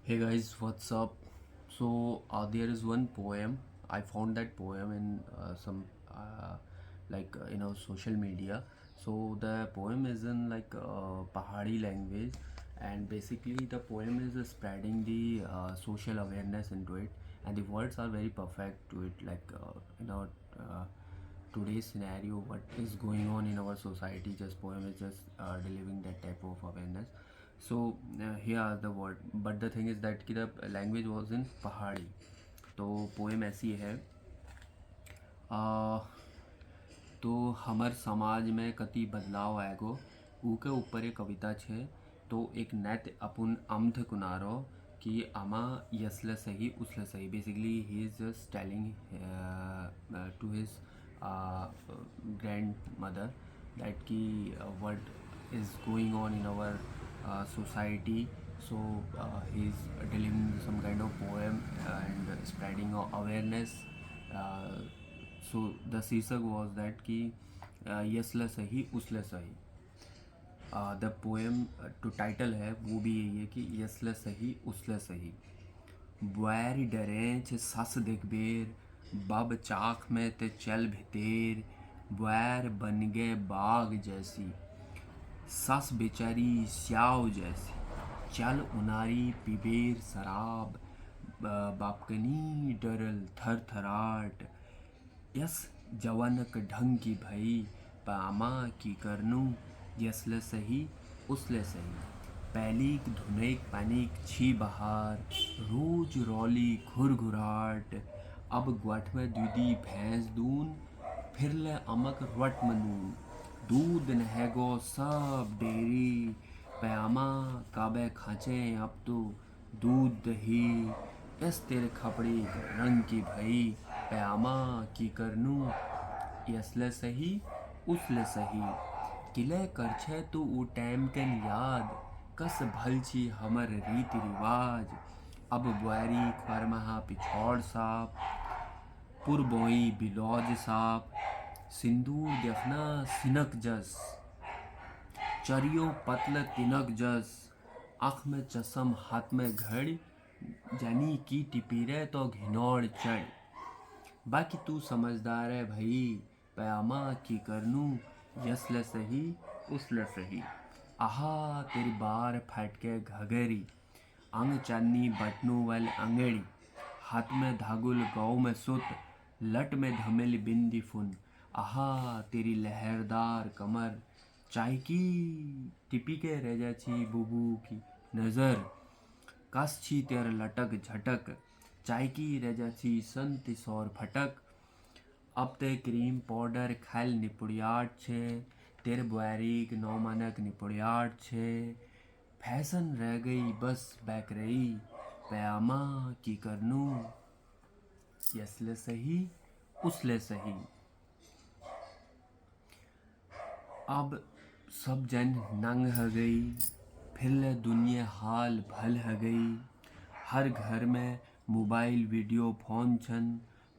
Hey guys, what's up? There is one poem. I found that poem in some social media. So the poem is in Pahari language, and basically the poem is spreading the social awareness into it, and the words are very perfect to it. Today's scenario, what is going on in our society, just poem is just delivering that type of awareness. Here are the word, but the thing is that कि the language was in पहाड़ी. तो poem ऐसी है. आ, तो हमर समाज में कति बदलाव आएगो ऊके ऊपर एक कविता छे. तो एक नैत अपुन अमथ कुनारो कि आमा यसले सही उसले सही. Basically he is just telling to his grandmother that ki what is going on in our society. He's delivering some kind of poem and spreading awareness. uh, the शीर्षक was that कि यसले सही उसले सही. The poem to title है वो भी यही है कि यसले सही उसले सही. बैर डरें छ सस दिखबेर बब चाख में ते चल भितेर. बैर बन गए बाग जैसी सस बेचारी स्याव जैसी. चल उनारी पिबेर शराब बापकनी डरल थर थराट. यस जवानक ढंग की भई पामा की करनू यसले सही उसले सही. पैलीक धुनेक पानीक छी बहार रोज रौली घुरघुराट. अब ग्वाठ में दूधी भैंस दून फिर ले अमक रट मनून. दूध नहेगो सब डेरी पयामा काबे खाचे अब तो दूध दही. यस तेरे खपड़ी रंग की भई पयामा की करनू यसले सही उसले सही. किले कर छे तो ऊ टाइम के याद कस भल छी हमर रीति रिवाज. अब बुआरी ख्वारमहा पिछौड़ साप पुरबोई बिलौज साप. सिंदूर देखना सिनक जस चरियो पतल तिनक जस. आँख में चश्म हाथ में घड़ जानी की टिपीरे तो घिनौड़ चढ़. बाकी तू समझदार है भाई पयामा की करनू यसले सही उसले सही. आहा तेरी बार फट के घगरी अंग चांदनी बटनों वाल अंगड़ी. हाथ में धागुल गौ में सुत लट में धमेल बिंदी फुन. आहा तेरी लहरदार कमर चाय की टिपी के रह जाची बुबू की नज़र. कस छी तेर लटक झटक चाय की रह जाची संत सौर फटक. अब ते क्रीम पाउडर खाल निपुड़ियाट छे तेरे बुआरीक नौ मानक निपुड़ियाट छे. फैशन रह गई बस बैक रही पयामा की करनू यसले सही उसले सही. अब सब जन नंग ह गई फिर ले दुनिया हाल भल ह गई. हर घर में मोबाइल वीडियो फोन छन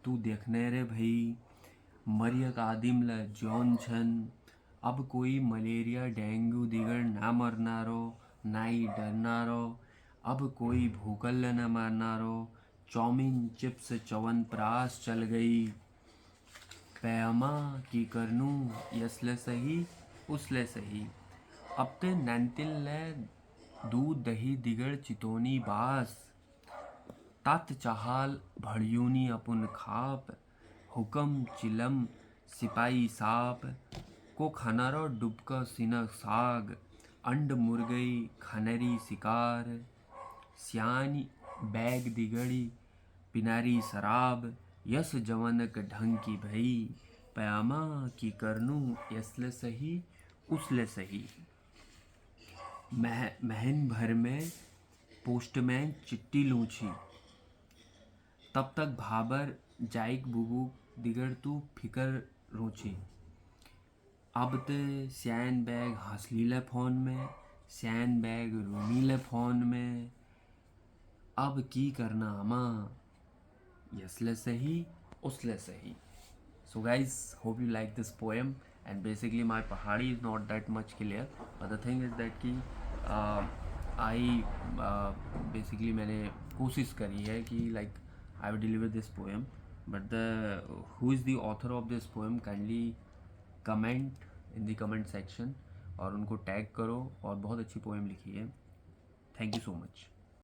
तू देखने रे भई मरियक आदिम ल जौन छन. अब कोई मलेरिया डेंगू दिगड़ ना मरनारो नाई डरनारो. अब कोई भूकल न मारनारो. चाउमीन चिप्स चवन प्रास चल गई पयामा की करनू यसले सही उसले सही. अब ते नैंतिल ले दूध दही दिगड़ चितोनी बास. तात चाहाल भड़यूनी अपुन खाप हुकम चिलम सिपाही साप. को खानारो डुबका सिनक साग अंड मुर्गई खनरी शिकार. सियानी बैग दिगड़ी पिनारी शराब. यस जवनक ढंग की भई पयामा की करनू यसले सही उसले सही. महन भर में पोस्टमैन चिट्ठी लूछी तब तक भाबर जाइक बुबू दिगड़ तू फिकर रूची. अब ते सैन बैग हंसलीले फ़ोन में सैन बैग रूमीले फ़ोन में. अब की करना अमा यसले सही उसले सही. So guys, hope you like this poem. And basically my Pahari is not that much clear, but the thing is that ki I basically मैंने कोशिश करी है कि like I will deliver this poem, but the who is the author of this poem, kindly comment in the comment section और उनको tag करो, और बहुत अच्छी पोएम लिखी है। Thank you so much.